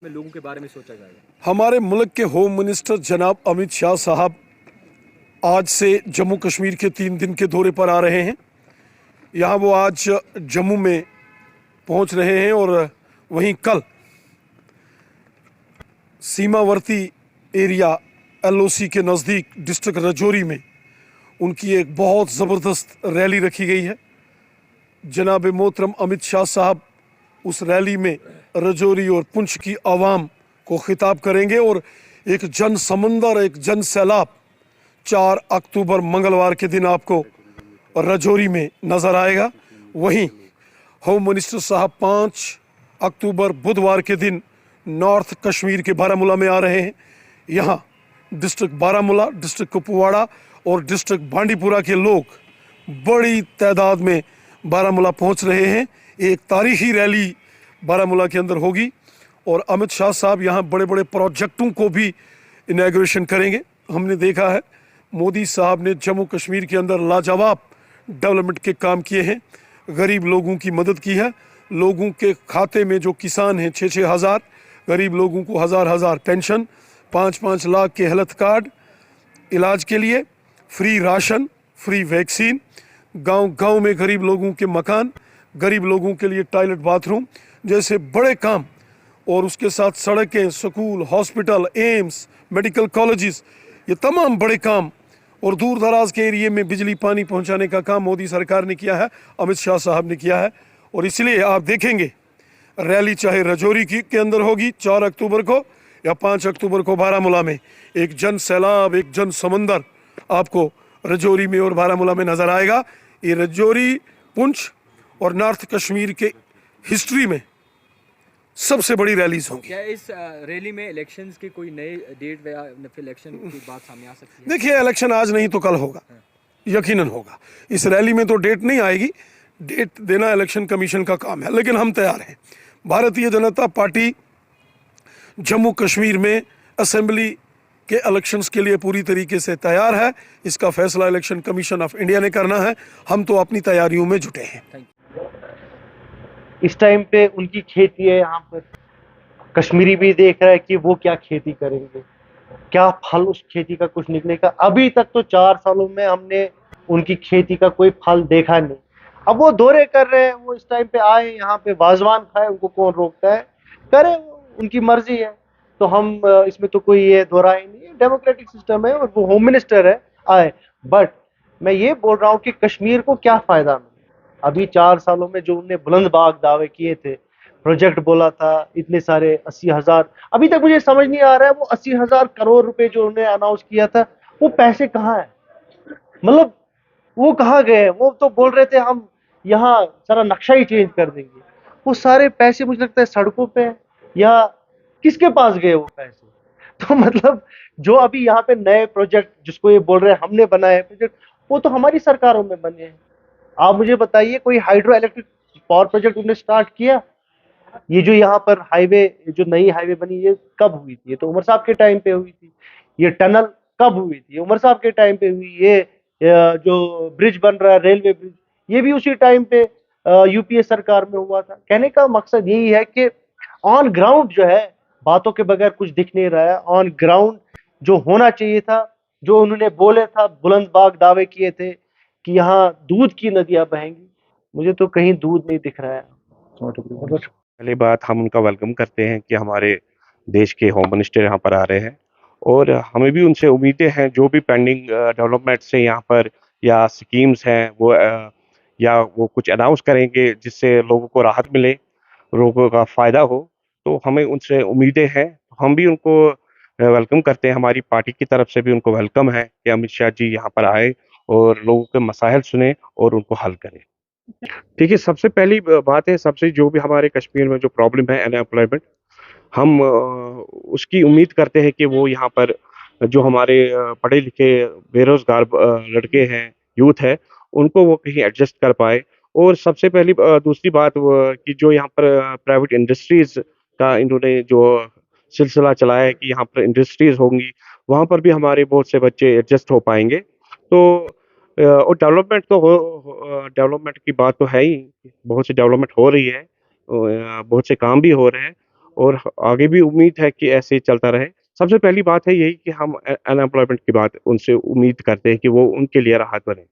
में लोगों के बारे में सोचा जाएगा। हमारे मुल्क के होम मिनिस्टर जनाब अमित शाह साहब आज से जम्मू कश्मीर के 3 दिन के दौरे पर आ रहे हैं। यहाँ वो आज जम्मू में पहुँच रहे हैं और वहीं कल सीमावर्ती एरिया LOC के नज़दीक डिस्ट्रिक्ट राजौरी में उनकी एक बहुत ज़बरदस्त रैली रखी गई है। जनाब मोहतरम अमित शाह साहब उस रैली में राजौरी और पुंछ की आवाम को खिताब करेंगे और एक जन समंदर, एक जन सैलाब 4 अक्टूबर मंगलवार के दिन आपको राजौरी में नज़र आएगा। वहीं होम मिनिस्टर साहब 5 अक्टूबर बुधवार के दिन नॉर्थ कश्मीर के बारामूला में आ रहे हैं। यहाँ डिस्ट्रिक्ट बारामूला, डिस्ट्रिक्ट कुपवाड़ा और डिस्ट्रिक्ट बांडीपुरा के लोग बड़ी तादाद में बारामूला पहुँच रहे हैं। एक तारीखी रैली बारामूला के अंदर होगी और अमित शाह साहब यहाँ बड़े बड़े प्रोजेक्टों को भी इनॉग्रेशन करेंगे। हमने देखा है मोदी साहब ने जम्मू कश्मीर के अंदर लाजवाब डेवलपमेंट के काम किए हैं, गरीब लोगों की मदद की है। लोगों के खाते में जो किसान हैं 6-6 हज़ार, गरीब लोगों को 1,000 पेंशन, 5-5 लाख के हेल्थ कार्ड, इलाज के लिए फ्री राशन, फ्री वैक्सीन, गांव-गांव में गरीब लोगों के मकान, गरीब लोगों के लिए टॉयलेट बाथरूम जैसे बड़े काम, और उसके साथ सड़कें, school, hospital, AIIMS, medical colleges, ये तमाम बड़े काम और दूर दराज के एरिए में बिजली पानी पहुंचाने का काम मोदी सरकार ने किया है, अमित शाह साहब ने किया है। और इसलिए आप देखेंगे रैली चाहे राजौरी के अंदर होगी 4 अक्टूबर को या 5 अक्टूबर को बारामूला में, एक जन सैलाब, एक जन समंदर आपको राजौरी में और बारामूला में नज़र आएगा। ये राजौरी, पुंछ और नॉर्थ कश्मीर के हिस्ट्री में सबसे बड़ी रैलीज होंगी। क्या इस रैली में इलेक्शंस की कोई नई डेट या इलेक्शन की बात सामने आ सकती है? देखिए, इलेक्शन आज नहीं तो कल होगा, यकीनन होगा। इस रैली में तो डेट नहीं आएगी, डेट देना इलेक्शन कमीशन का काम है, लेकिन हम तैयार हैं। भारतीय जनता पार्टी जम्मू कश्मीर में असेंबली के इलेक्शंस के लिए पूरी तरीके से तैयार है। इसका फैसला इलेक्शन कमीशन ऑफ इंडिया ने करना है, हम तो अपनी तैयारियों में जुटे हैं। इस टाइम पे उनकी खेती है यहाँ पर, कश्मीरी भी देख रहा है कि वो क्या खेती करेंगे, क्या फल उस खेती का कुछ निकलेगा। अभी तक तो 4 सालों में हमने उनकी खेती का कोई फल देखा नहीं। अब वो दौरे कर रहे हैं, वो इस टाइम पे आए यहाँ पे वाजवान खाए, उनको कौन रोकता है, करे, उनकी मर्जी है। तो हम इसमें तो कोई ये दोहरा ही नहीं है, डेमोक्रेटिक सिस्टम है और वो होम मिनिस्टर है, आए। बट मैं ये बोल रहा हूँ कि कश्मीर को क्या फायदा मिला अभी 4 सालों में, जो उन्होंने बुलंदबाग दावे किए थे, प्रोजेक्ट बोला था इतने सारे 80,000, अभी तक मुझे समझ नहीं आ रहा है वो 80,000 करोड़ रुपए जो उन्होंने अनाउंस किया था वो पैसे कहाँ है, मतलब वो कहाँ गए। वो तो बोल रहे थे हम यहाँ सारा नक्शा ही चेंज कर देंगे, वो सारे पैसे मुझे लगता है सड़कों पे या किसके पास गए वो पैसे। तो मतलब जो अभी यहाँ पे नए प्रोजेक्ट जिसको ये बोल रहे हैं हमने बनाए प्रोजेक्ट, वो तो हमारी सरकारों में बने हैं। आप मुझे बताइए कोई हाइड्रो इलेक्ट्रिक पावर प्रोजेक्ट उन्होंने स्टार्ट किया? ये जो यहाँ पर हाईवे, जो नई हाईवे बनी, ये कब हुई थी? ये तो उमर साहब के टाइम पे हुई थी। ये टनल कब हुई थी? उमर साहब के टाइम पे हुई। ये जो ब्रिज बन रहा है, रेलवे ब्रिज, ये भी उसी टाइम पे यूपीए सरकार में हुआ था। कहने का मकसद यही है कि ऑन ग्राउंड जो है, बातों के बगैर कुछ दिख नहीं रहा है। ऑन ग्राउंड जो होना चाहिए था, जो उन्होंने बोले था, बुलंदबाग दावे किए थे कि यहाँ दूध की नदियां बहेंगी, मुझे तो कहीं दूध नहीं दिख रहा है। पहली बात, हम उनका वेलकम करते हैं कि हमारे देश के होम मिनिस्टर यहाँ पर आ रहे हैं और हमें भी उनसे उम्मीदें हैं। जो भी पेंडिंग डेवलपमेंट्स हैं यहाँ पर या स्कीम्स हैं वो या वो कुछ अनाउंस करेंगे जिससे लोगों को राहत मिले, लोगों का फ़ायदा हो, तो हमें उनसे उम्मीदें हैं। हम भी उनको वेलकम करते हैं। हमारी पार्टी की तरफ से भी उनको वेलकम है कि अमित शाह जी यहाँ पर आए और लोगों के मसाइल सुने और उनको हल करें। देखिए, सबसे पहली बात है, सबसे जो भी हमारे कश्मीर में जो प्रॉब्लम है अनएम्प्लॉयमेंट, हम उसकी उम्मीद करते हैं कि वो यहाँ पर जो हमारे पढ़े लिखे बेरोजगार लड़के हैं, यूथ है, उनको वो कहीं एडजस्ट कर पाए। और सबसे पहली दूसरी बात वो कि जो यहाँ पर प्राइवेट इंडस्ट्रीज का इन्होंने जो सिलसिला चलाया है कि यहाँ पर इंडस्ट्रीज होंगी, वहाँ पर भी हमारे बहुत से बच्चे एडजस्ट हो पाएंगे। तो और डेवलपमेंट तो डेवलपमेंट की बात तो है ही, बहुत सी डेवलपमेंट हो रही है, बहुत से काम भी हो रहे हैं और आगे भी उम्मीद है कि ऐसे चलता रहे। सबसे पहली बात है यही कि हम अनएम्प्लॉयमेंट की बात उनसे उम्मीद करते हैं कि वो उनके लिए राहत बने।